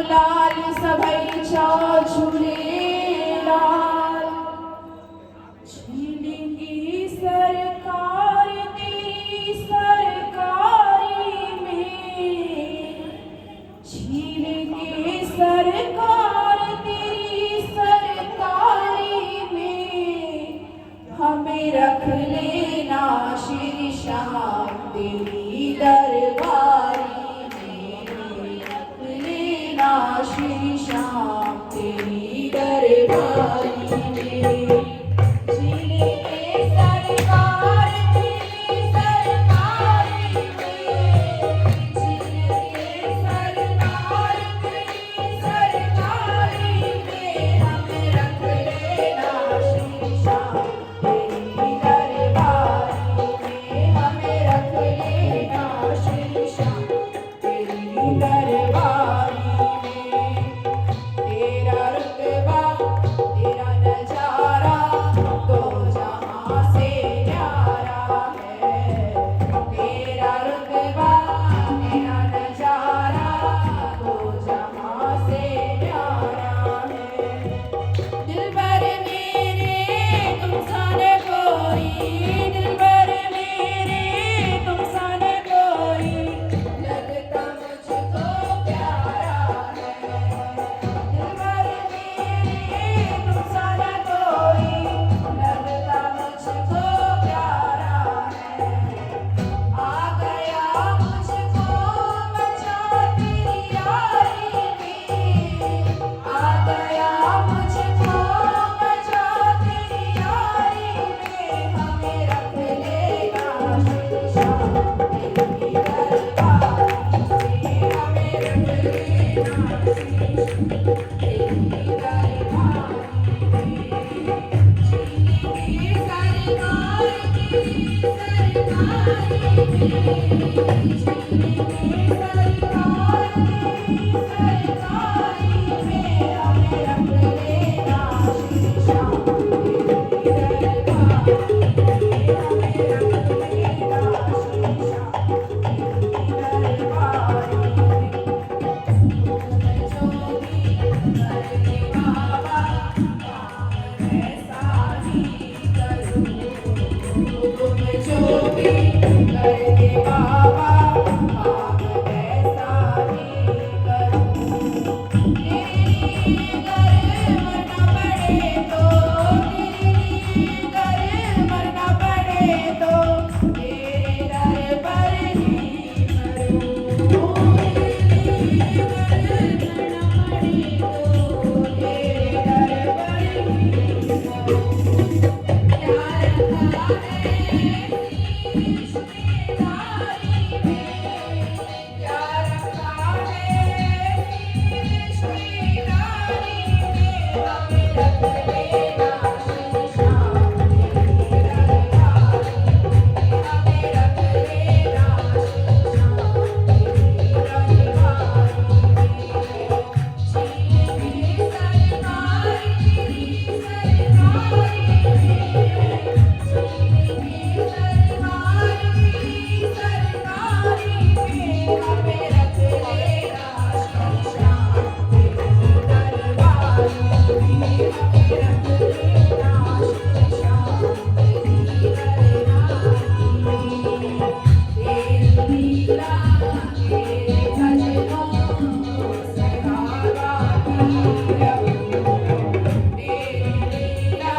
लाल सभई छो झूलेलाल। छीनेंगी सरकार तेरी सरकारी में, छीनेंगी सरकार तेरी सरकारी में, हमें रख लेना श्री श्याम तेरी दरबारी में, रख लेना श्री श्याम तेरी दरबारी में। छीने के सरकार तेरी सरकारी में, छीने के सरकार तेरी सरकारी में, हमें रख लेना श्री श्याम तेरी दरबारी में, हमें रख लेना श्री श्याम तेरी दरबारी में। तेरा रुतबा तेरा नजारा दो जहां से न्यारा है, तेरा रुतबा तेरा नजारा दो जहां से न्यारा है। दिलबर मेरे तुम सा न कोई, दिलबर मेरे तुम सा न कोई, लगता मुझको प्यारा है। दिलबर मेरे तुम सा न कोई, लगता मुझको प्यारा है। आ गया मुझको मजा तेरी यारी में, आ गया मुझको मजा तेरी यारी में, हमें रख लेना श्री श्याम तेरी दरबारी में, हमें रख लेना श्री श्याम तेरी दरबारी में। छीनेंगी सरकार तेरी सरकारी में, छीनेंगी सरकार तेरी सरकारी में, हमें रख लेना श्री श्याम तेरी दरबारी में, हमें रख लेना श्री श्याम तेरी दरबारी में। तुम जो भी करके बाबा काम ऐसा ही करो, तुम जो भी करके बाबा काम ऐसा ही करो। तेरी अगर मरना पड़े तो, तेरी अगर मरना पड़े तो, तेरे दर पर ही मरूं। तेरी अगर मरना पड़े तो, तेरे दर पर ही मरूं। क्या रखा है रिश्तेदारी में, क्या रखा है रिश्तेदारी में, हमें रख लेना श्री श्याम तेरी दरबारी में, हमें रख लेना श्री श्याम तेरी दरबारी में। छीनेंगी सरकार तेरी सरकारी में, छीनेंगी सरकार तेरी सरकारी में, हमें रख लेना श्री श्याम तेरी दरबारी में, हमें रख लेना श्री श्याम तेरी दरबारी में। तेरी लीला तेरे भजनों को सदा गाती रहूं, तेरी लीला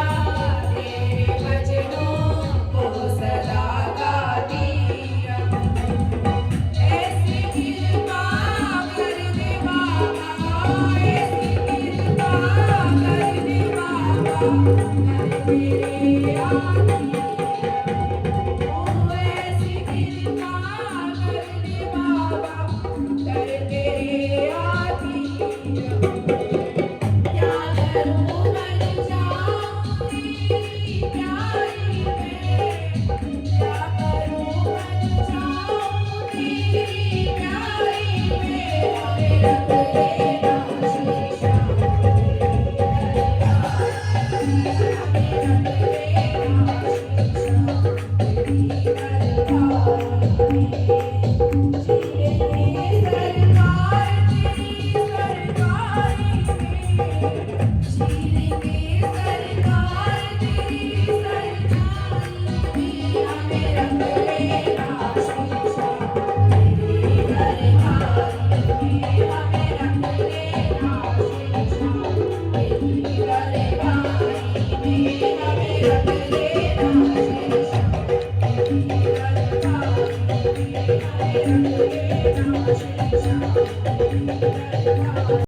तेरे भजनों को सदा गाती रहूं। ऐसी कृपा कर दे बाबा, ऐसी कृपा कर दे बाबा, कर मेरे आदि